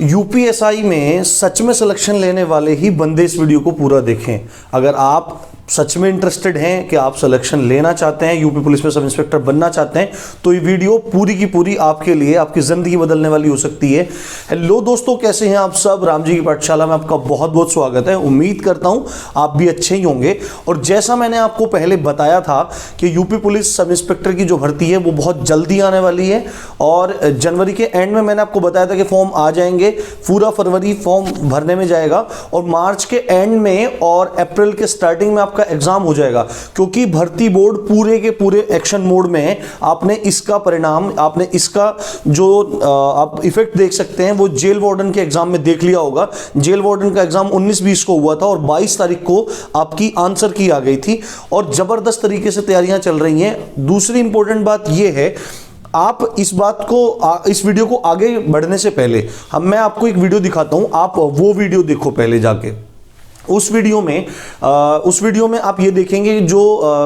UPSI में सच में selection लेने वाले ही बंदे इस वीडियो को पूरा देखें। अगर आप सच में इंटरेस्टेड हैं कि आप सिलेक्शन लेना चाहते हैं, यूपी पुलिस में सब इंस्पेक्टर बनना चाहते हैं, तो ये वीडियो पूरी की पूरी आपके लिए आपकी जिंदगी बदलने वाली हो सकती है। हेलो दोस्तों, कैसे हैं आप सब? राम जी की पाठशाला में आपका बहुत बहुत स्वागत है। उम्मीद करता हूं आप भी अच्छे ही होंगे। और जैसा मैंने आपको पहले बताया था कि यूपी पुलिस सब इंस्पेक्टर की जो भर्ती है वो बहुत जल्दी आने वाली है, और जनवरी के एंड में मैंने आपको बताया था कि फॉर्म आ जाएंगे। पूरा फरवरी फॉर्म भरने में जाएगा और मार्च के एंड में और अप्रैल के स्टार्टिंग में का एग्जाम हो जाएगा, क्योंकि भर्ती बोर्ड पूरे के पूरे एक्शन मोड में है। आपने इसका परिणाम, आपने इसका जो आप इफेक्ट देख सकते हैं वो जेल वार्डन के एग्जाम में देख लिया होगा। जेल वार्डन का एग्जाम 19-20 को हुआ था और 22 तारीख को आपकी आंसर की आ गई थी और जबरदस्त तरीके से तैयारियां चल रही हैं। दूसरी इंपॉर्टेंट बात यह है, आप इस बात को इस वीडियो को आगे बढ़ने से पहले मैं आपको एक वीडियो दिखाता हूं, आप वो वीडियो देखो पहले जाके। उस वीडियो में आप ये देखेंगे जो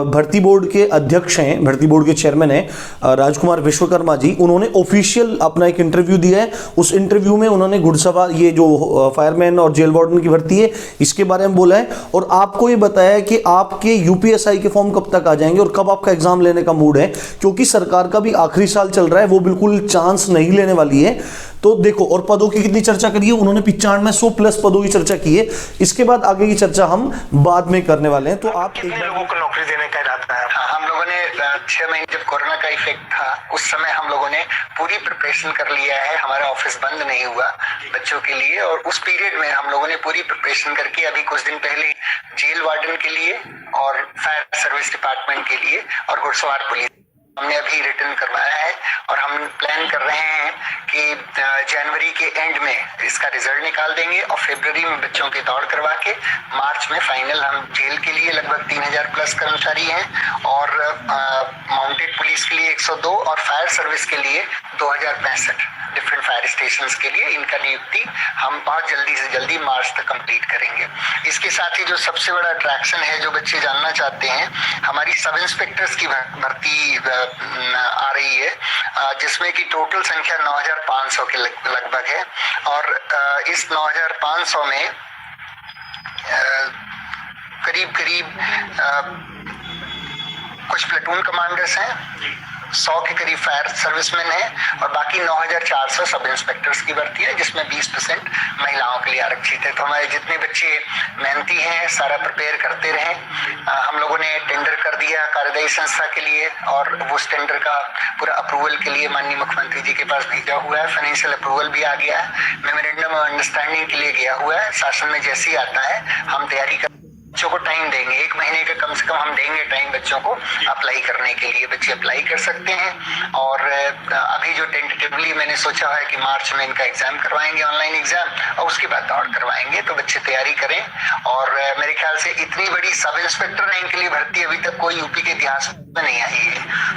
भर्ती बोर्ड के अध्यक्ष हैं, भर्ती बोर्ड के चेयरमैन हैं राजकुमार विश्वकर्मा जी, उन्होंने ऑफिशियल अपना एक इंटरव्यू दिया है। उस इंटरव्यू में उन्होंने घुड़सवार, ये जो फायरमैन और जेल वार्डन की भर्ती है, इसके बारे में बोला है और आपको ये बताया है कि आपके यूपीएसआई के फॉर्म कब तक आ जाएंगे और कब आपका एग्जाम लेने का मूड है, क्योंकि सरकार का भी आखिरी साल चल रहा है, वो बिल्कुल चांस नहीं लेने वाली है। तो देखो, और पदों की कितनी चर्चा करी है उन्होंने, 9500+ पदों की चर्चा की है। इसके बाद आगे की चर्चा हम बाद में करने वाले हैं। तो आप कितने लोगों को नौकरी देने का इरादा है? हम लोगों ने 6 महीने जब कोरोना का इफेक्ट था उस समय हम लोगों ने पूरी प्रिपरेशन कर लिया है। हमारा ऑफिस बंद नहीं हुआ बच्चों के लिए, और उस पीरियड में हम लोगों ने पूरी प्रिपरेशन करके अभी कुछ दिन पहले जेल वार्डन के लिए और फायर सर्विस डिपार्टमेंट के लिए और घुड़सवार पुलिस हमने अभी रिटर्न करवाया है। और हम प्लान कर रहे हैं कि जनवरी के एंड में इसका रिजल्ट निकाल देंगे और फरवरी में बच्चों की दौड़ करवा के मार्च में फाइनल। हम जेल के लिए लगभग 3000+ कर्मचारी हैं और माउंटेड पुलिस के लिए 102 और फायर सर्विस के लिए 2065 डिफरेंट फायर स्टेशंस के लिए इनका नियुक्ति हम बहुत जल्दी से जल्दी मार्च तक कंप्लीट करेंगे। इसके साथ ही जो सबसे बड़ा अट्रैक्शन है, जो बच्चे जानना चाहते हैं, हमारी सब इंस्पेक्टर्स की भर्ती आ रही है, जिसमें कि टोटल संख्या 9500 के लगभग है। और इस 9500 में करीब कुछ प्लेटून कमांडर्स हैं, 100 के करीब फायर सर्विसमैन हैं और बाकी 9400 सब इंस्पेक्टर्स की भर्ती है, जिसमें 20% महिलाओं के लिए आरक्षित है। तो हमारे जितने बच्चे मेहनती हैं, सारा प्रिपेयर करते रहें। हम लोगों ने टेंडर कर दिया कार्यदायी संस्था के लिए और उस टेंडर का पूरा अप्रूवल के लिए माननीय मुख्यमंत्री जी के पास भेजा हुआ है। फाइनेंशियल अप्रूवल भी आ गया है, मेमोरेंडम ऑफ अंडरस्टैंडिंग के लिए गया हुआ है। शासन में जैसे ही आता है हम तैयारी कर बच्चों को टाइम देंगे, 1 महीने का कम से कम हम देंगे टाइम बच्चों को अप्लाई करने के लिए। बच्चे अप्लाई कर सकते हैं और अभी जो टेंटेटिवली मैंने सोचा है कि मार्च में इनका एग्जाम करवाएंगे, ऑनलाइन एग्जाम, और उसके बाद दौड़ करवाएंगे। तो बच्चे तैयारी करें। और मेरे ख्याल से इतनी बड़ी सब इंस्पेक्टर रैंक के लिए भर्ती अभी तक कोई यूपी के इतिहास में नहीं आई है।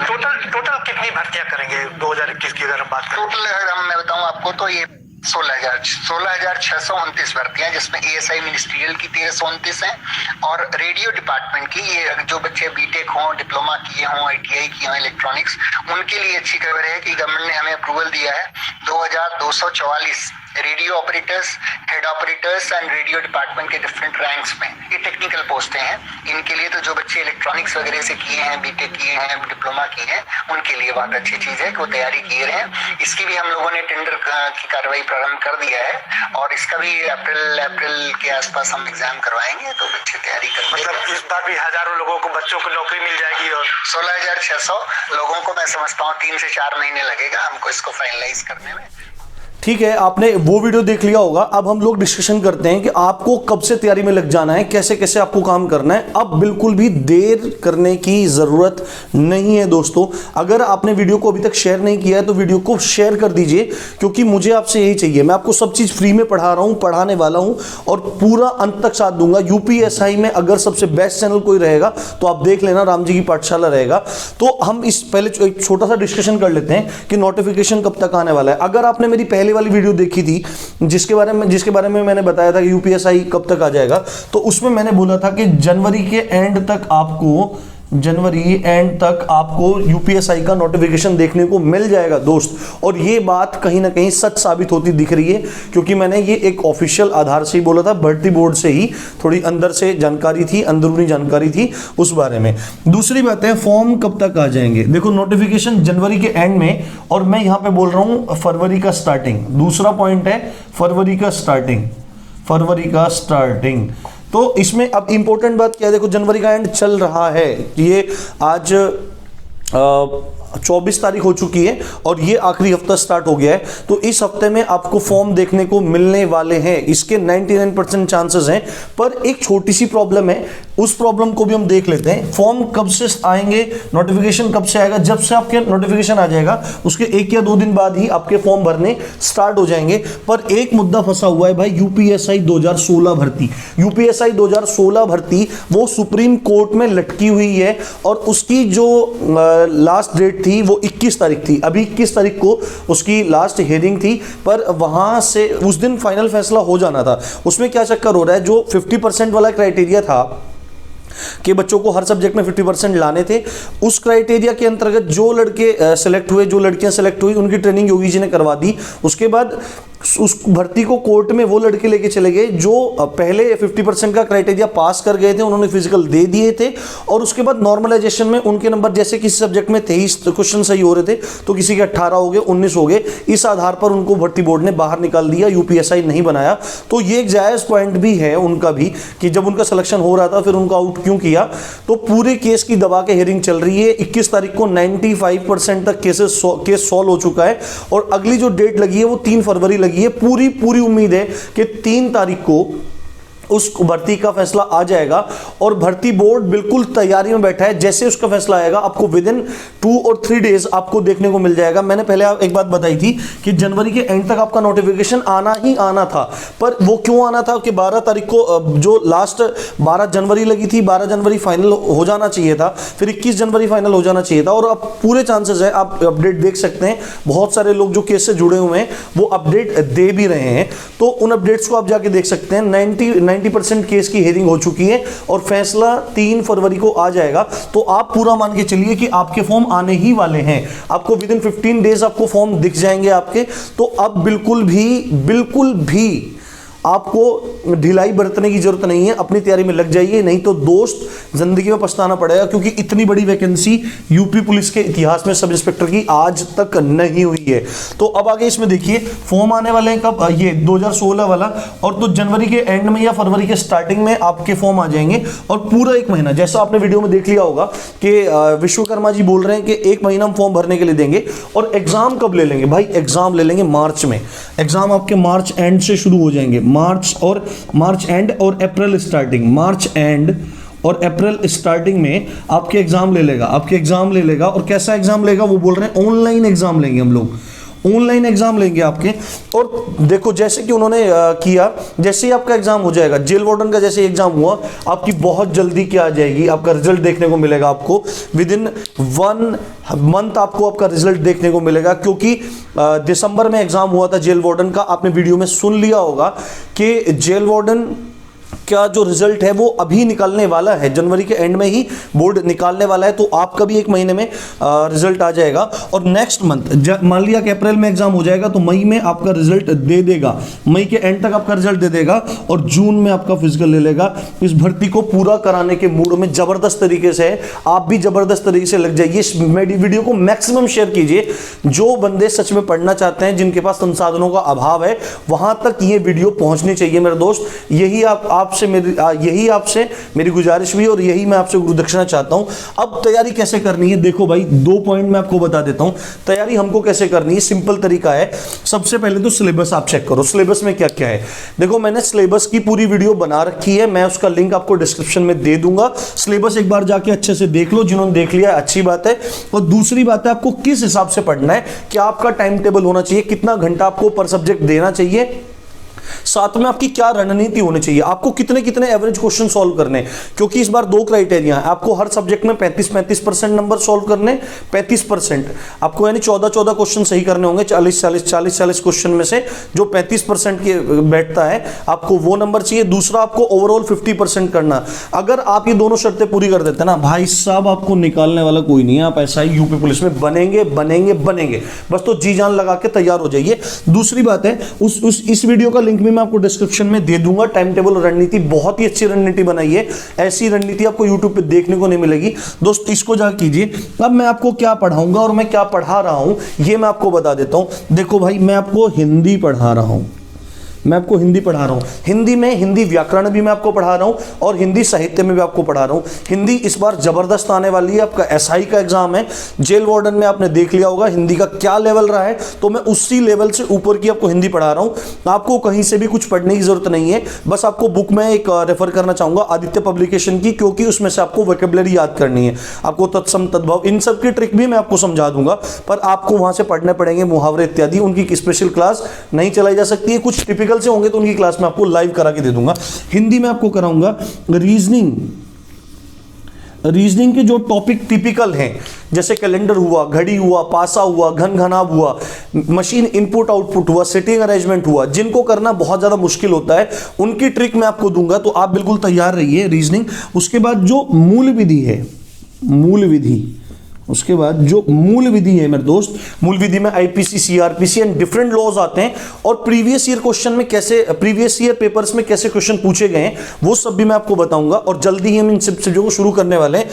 टोटल कितनी भर्तियां करेंगे 2021 की अगर बात करें? टोटल अगर मैं बताऊं आपको तो ये 16,629 भर्तियां, जिसमें एएसआई मिनिस्ट्रियल की 1329 हैं और रेडियो डिपार्टमेंट की, ये जो बच्चे बीटेक हों, डिप्लोमा किए हों, आईटीआई किए हों इलेक्ट्रॉनिक्स, उनके लिए अच्छी खबर है कि गवर्नमेंट ने हमें अप्रूवल दिया है 2244 radio operators, head operators and radio department के डिफरेंट रैंक्स में। ये टेक्निकल पोस्टें हैं, इनके लिए तो जो बच्चे इलेक्ट्रॉनिक्स वगैरह से किए हैं, बीटेक किए हैं, डिप्लोमा किए हैं, उनके लिए बहुत अच्छी चीज है कि वो तैयारी किए रहे हैं। इसकी भी हम लोगों ने टेंडर की कार्रवाई प्रारंभ कर दिया है और इसका भी अप्रैल के आसपास हम एग्जाम करवाएंगे। तो बच्चे तैयारी कर, मतलब इस बार भी हजारों लोगों को, बच्चों को नौकरी मिल जाएगी। और 16,600 लोगों को मैं समझता हूँ 3 से 4 महीने लगेगा हमको इसको फाइनलाइज करने में। ठीक है, आपने वो वीडियो देख लिया होगा। अब हम लोग डिस्कशन करते हैं कि आपको कब से तैयारी में लग जाना है, कैसे कैसे आपको काम करना है। अब बिल्कुल भी देर करने की ज़रूरत नहीं है दोस्तों। अगर आपने वीडियो को अभी तक शेयर नहीं किया है तो वीडियो को शेयर कर दीजिए, क्योंकि मुझे आपसे यही चाहिए। मैं आपको सब चीज़ फ्री में पढ़ा रहा हूँ, पढ़ाने वाला हूँ और पूरा अंत तक साथ दूंगा। यूपीएसआई में अगर सबसे बेस्ट चैनल कोई रहेगा तो आप देख लेना, राम जी की पाठशाला रहेगा। तो हम इस पहले एक छोटा सा डिस्कशन कर लेते हैं कि नोटिफिकेशन कब तक आने वाला है। अगर आपने मेरी पहले वाली वीडियो देखी थी जिसके बारे में मैंने बताया था कि यूपीएसआई कब तक आ जाएगा, तो उसमें मैंने बोला था कि जनवरी के एंड तक आपको जनवरी एंड तक आपको यूपीएसआई का नोटिफिकेशन देखने को मिल जाएगा दोस्त। और ये बात कहीं ना कहीं सच साबित होती दिख रही है, क्योंकि मैंने ये एक ऑफिशियल आधार से ही बोला था, भर्ती बोर्ड से ही थोड़ी अंदर से जानकारी थी, अंदरूनी जानकारी थी उस बारे में। दूसरी बात है फॉर्म कब तक आ जाएंगे। देखो नोटिफिकेशन जनवरी के एंड में, और मैं यहां पे बोल रहा हूं फरवरी का स्टार्टिंग। दूसरा पॉइंट है फरवरी का स्टार्टिंग, फरवरी का स्टार्टिंग। तो इसमें अब इंपॉर्टेंट बात क्या है, देखो जनवरी का एंड चल रहा है, ये आज 24 तारीख हो चुकी है और ये आखिरी हफ्ता स्टार्ट हो गया है। तो इस हफ्ते में आपको फॉर्म देखने को मिलने वाले हैं, इसके 99% चांसेस हैं। पर एक छोटी सी प्रॉब्लम है, उस प्रॉब्लम को भी हम देख लेते हैं। फॉर्म कब से आएंगे, नोटिफिकेशन कब से आएगा? जब से आपके नोटिफिकेशन आ जाएगा उसके 1 या 2 दिन बाद ही आपके फॉर्म भरने स्टार्ट हो जाएंगे। पर एक मुद्दा फंसा हुआ है भाई, यूपीएसआई 2016 भर्ती। यूपीएसआई 2016 भर्ती वो सुप्रीम कोर्ट में लटकी हुई है और उसकी जो लास्ट डेट थी वो 21 तारीख थी। अभी 21 तारीख को उसकी लास्ट हियरिंग थी, पर वहां से उस दिन फाइनल फैसला हो जाना था। उसमें क्या चक्कर हो रहा है, जो 50% वाला क्राइटेरिया था कि बच्चों को हर सब्जेक्ट में 50% लाने थे, उस क्राइटेरिया के अंतर्गत जो लड़के सेलेक्ट हुए, जो लड़कियां सेलेक्ट हुई, उनकी ट्रेनिंग योगी जी ने करवा दी। उसके बाद उस भर्ती को कोर्ट में वो लड़के लेके चले गए जो पहले 50% का क्राइटेरिया पास कर गए थे, उन्होंने फिजिकल दे दिए थे, और उसके बाद नॉर्मलाइजेशन में उनके नंबर जैसे किसी सब्जेक्ट में 23 क्वेश्चन सही हो रहे थे तो किसी के 18 हो गए, 19 हो गए। इस आधार पर उनको भर्ती बोर्ड ने बाहर निकाल दिया, यूपीएसआई नहीं बनाया। तो ये एक जायज पॉइंट भी है उनका भी कि जब उनका सिलेक्शन हो रहा था फिर उनको आउट क्यों किया। तो पूरे केस की दबा के हियरिंग चल रही है। 21 तारीख को 95% तक केस सॉल्व हो चुका है और अगली जो डेट लगी है वो 3 फरवरी लगी है। पूरी उम्मीद है कि 3 तारीख को उस भर्ती का फैसला आ जाएगा और भर्ती बोर्ड बिल्कुल तैयारी में बैठा है। जैसे उसका फैसला आएगा आपको विदिन 2 और 3 डेज आपको देखने को मिल जाएगा। मैंने पहले एक बात बताई थी कि जनवरी के एंड तक आपका नोटिफिकेशन आना ही आना था, पर वो क्यों आना था कि 12 तारीख को जो लास्ट 12 जनवरी लगी थी, 12 जनवरी फाइनल हो जाना चाहिए था, फिर 21 जनवरी फाइनल हो जाना चाहिए था। और अब पूरे चांसेस है, आप अपडेट देख सकते हैं, बहुत सारे लोग जो केस से जुड़े हुए हैं वो अपडेट दे भी रहे हैं, तो उन अपडेट्स को आप जाके देख सकते हैं। 90% केस की हियरिंग हो चुकी है और फैसला 3 फरवरी को आ जाएगा। तो आप पूरा मान के चलिए कि आपके फॉर्म आने ही वाले हैं, आपको विदिन 15 डेज आपको फॉर्म दिख जाएंगे आपके। तो अब बिल्कुल भी आपको ढिलाई बरतने की जरूरत नहीं है, अपनी तैयारी में लग जाइए, नहीं तो दोस्त जिंदगी में पछताना पड़ेगा, क्योंकि इतनी बड़ी वैकेंसी यूपी पुलिस के इतिहास में सब इंस्पेक्टर की आज तक नहीं हुई है। तो अब आगे इसमें देखिए फॉर्म आने वाले हैं कब, ये 2016 वाला, और तो जनवरी के एंड में या फरवरी के स्टार्टिंग में आपके फॉर्म आ जाएंगे। और पूरा 1 महीना, जैसा आपने वीडियो में देख लिया होगा कि विश्वकर्मा जी बोल रहे हैं कि 1 महीना हम फॉर्म भरने के लिए देंगे। और एग्जाम कब ले लेंगे भाई, एग्जाम ले लेंगे मार्च में। एग्जाम आपके मार्च एंड से शुरू हो जाएंगे, मार्च एंड और अप्रैल स्टार्टिंग, मार्च एंड और अप्रैल स्टार्टिंग में आपके एग्जाम ले लेगा। और कैसा एग्जाम लेगा वो बोल रहे हैं ऑनलाइन एग्जाम लेंगे हम लोग, ऑनलाइन एग्जाम लेंगे आपके। और देखो जैसे कि उन्होंने किया, जैसे ही आपका एग्जाम हो जाएगा, जेल वार्डन का जैसे एग्जाम हुआ, आपकी बहुत जल्दी क्या आ जाएगी, आपका रिजल्ट देखने को मिलेगा। आपको विदिन 1 मंथ आपको आपका रिजल्ट देखने को मिलेगा, क्योंकि दिसंबर में एग्जाम हुआ था जेल वार्डन का। आपने वीडियो में सुन लिया होगा कि जेल वार्डन का जो रिजल्ट है वो अभी निकलने वाला है, जनवरी के एंड में ही बोर्ड निकालने वाला है। तो आपका भी 1 महीने में रिजल्ट आ जाएगा। और नेक्स्ट मंथ मान लिया कि अप्रैल में एग्जाम हो जाएगा तो मई में आपका रिजल्ट दे देगा, मई के एंड तक आपका रिजल्ट दे देगा और जून में आपका फिजिकल ले लेगा। इस भर्ती को पूरा कराने के मूड में जबरदस्त तरीके से है, आप भी जबरदस्त तरीके से लग जाइए। इस वीडियो को मैक्सिमम शेयर कीजिए, जो बंदे सच में पढ़ना चाहते हैं, जिनके पास संसाधनों का अभाव है, वहां तक ये वीडियो पहुंचनी चाहिए मेरे दोस्त। यही आपसे मेरी गुजारिश भी, और यही मैं आपसे गुरु दक्षिणा चाहता हूं। अब तैयारी कैसे करनी है, देखो भाई 2 पॉइंट मैं आपको बता देता हूं तैयारी हमको कैसे करनी है। सिंपल तरीका है, सबसे पहले तो सिलेबस आप चेक करो, सिलेबस में क्या क्या है। देखो मैंने सिलेबस की पूरी वीडियो बना रखी है, मैं उसका लिंक आपको डिस्क्रिप्शन में दे दूंगा। सिलेबस एक बार जाके अच्छे से देख लो, जिन्होंने देख लिया अच्छी बात है। और दूसरी बात है, आपको किस हिसाब से पढ़ना है, क्या आपका टाइम टेबल होना चाहिए, कितना घंटा आपको पर सब्जेक्ट देना चाहिए, साथ में आपकी क्या रणनीति होनी चाहिए, आपको कितने कितने एवरेज क्वेश्चन सॉल्व करने, क्योंकि इस बार 2 क्राइटेरिया है, आपको हर सब्जेक्ट में 35% नंबर सॉल्व करने, 35% आपको, यानी 14 क्वेश्चन सही करने होंगे 40 क्वेश्चन में से जो 35% के बैठता है, आपको वो नंबर चाहिए। दूसरा, आपको ओवरऑल 50% करना। अगर आप ये दोनों शर्तें पूरी कर देते हैं ना भाई साहब, आपको निकालने वाला कोई नहीं है, आप ऐसा ही यूपी पुलिस में बनेंगे बनेंगे बनेंगे, बस तो जी जान लगा के तैयार हो जाइए। दूसरी बात है, इस वीडियो का लिंक भी मैं आपको डिस्क्रिप्शन में दे दूंगा। टाइम टेबल और रणनीति, बहुत ही अच्छी रणनीति बनाई है, ऐसी रणनीति आपको यूट्यूब पे देखने को नहीं मिलेगी दोस्त, इसको जा कीजिए। अब मैं आपको क्या पढ़ाऊंगा और मैं क्या पढ़ा रहा हूं ये मैं आपको बता देता हूं। देखो भाई, मैं आपको हिंदी पढ़ा रहा हूं, हिंदी में हिंदी व्याकरण भी मैं आपको पढ़ा रहा हूं और हिंदी साहित्य में भी आपको पढ़ा रहा हूं। हिंदी इस बार जबरदस्त आने वाली है, आपका एसआई का एग्जाम है, जेल वार्डन में आपने देख लिया होगा हिंदी का क्या लेवल रहा है, तो मैं उसी लेवल से ऊपर की आपको हिंदी पढ़ा रहा हूं। आपको कहीं से भी कुछ पढ़ने की जरूरत नहीं है, बस आपको बुक में एक रेफर करना चाहूंगा आदित्य पब्लिकेशन की, क्योंकि उसमें से आपको वोकैबुलरी याद करनी है, आपको तत्सम तद्भव इन सब की ट्रिक भी मैं आपको समझा दूंगा, पर आपको वहां से पढ़ने पड़ेंगे मुहावरे इत्यादि, उनकी स्पेशल क्लास नहीं चलाई जा सकती है। कुछ टिपिकल से होंगे तो उनकी क्लास में आपको लाइव करा के दे दूंगा। हिंदी में आपको कराऊंगा रीजनिंग के जो टॉपिक टिपिकल हैं, जैसे कैलेंडर हुआ, घड़ी हुआ, पासा हुआ, घन घनाभ हुआ, मशीन इनपुट आउटपुट हुआ, सिटिंग अरेंजमेंट हुआ, जिनको करना बहुत ज्यादा मुश्किल होता है, उनकी ट्रिक मैं आपको दूंगा, तो आप बिल्कुल तैयार रहिए। रीजनिंग, उसके बाद जो मूल विधि है मेरे दोस्त, मूल विधि में IPC, CrPC and different laws आते हैं, और प्रीवियस ईयर क्वेश्चन में कैसे, प्रीवियस ईयर पेपर्स में कैसे क्वेश्चन पूछे गए हैं वो सब भी मैं आपको बताऊंगा। और जल्दी ही हम इन सब चीजों को शुरू करने वाले हैं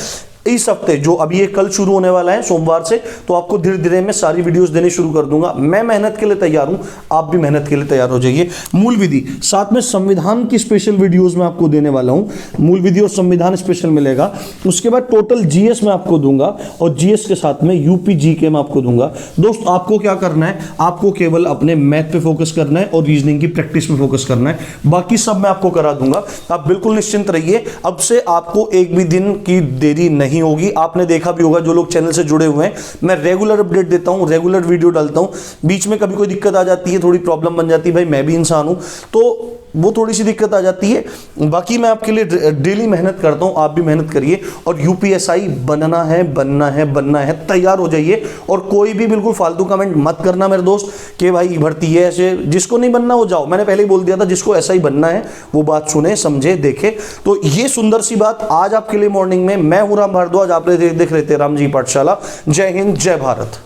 इस हफ्ते, जो अभी ये कल शुरू होने वाला है सोमवार से, तो आपको धीरे धीरे मैं सारी वीडियोस देने शुरू कर दूंगा। मैं मेहनत के लिए तैयार हूं, आप भी मेहनत के लिए तैयार हो जाइए। मूल विधि, साथ में संविधान की स्पेशल वीडियोस मैं आपको देने वाला हूं, मूल विधि और संविधान स्पेशल मिलेगा। उसके बाद टोटल जीएस मैं आपको दूंगा, और जीएस के साथ में यूपी जीके मैं आपको दूंगा। दोस्त, आपको क्या करना है, आपको केवल अपने मैथ पे फोकस करना है और रीजनिंग की प्रैक्टिस पे फोकस करना है, बाकी सब मैं आपको करा दूंगा। आप बिल्कुल निश्चिंत रहिए, अब से आपको एक भी दिन की देरी नहीं होगी। आपने देखा भी होगा, जो लोग चैनल से जुड़े हुए हैं, मैं रेगुलर अपडेट देता हूं, रेगुलर वीडियो डालता हूं। बीच में कभी कोई दिक्कत आ जाती है, थोड़ी प्रॉब्लम बन जाती है, भाई मैं भी इंसान हूं, तो वो थोड़ी सी दिक्कत आ जाती है। बाकी मैं आपके लिए डेली मेहनत करता हूं, आप भी मेहनत करिए, और यूपीएसआई बनना है, तैयार हो जाइए। और कोई भी बिल्कुल फालतू कमेंट मत करना मेरे दोस्त कि भाई भर्ती है ऐसे, जिसको नहीं बनना वो जाओ, मैंने पहले ही बोल दिया था, जिसको ऐसा ही बनना है वो बात सुने, समझे, देखे। तो ये सुंदर सी बात आज आपके लिए मॉर्निंग में, मैं हूं राम भारद्वाज, आप देख रहे थे रामजी पाठशाला। जय हिंद, जय भारत।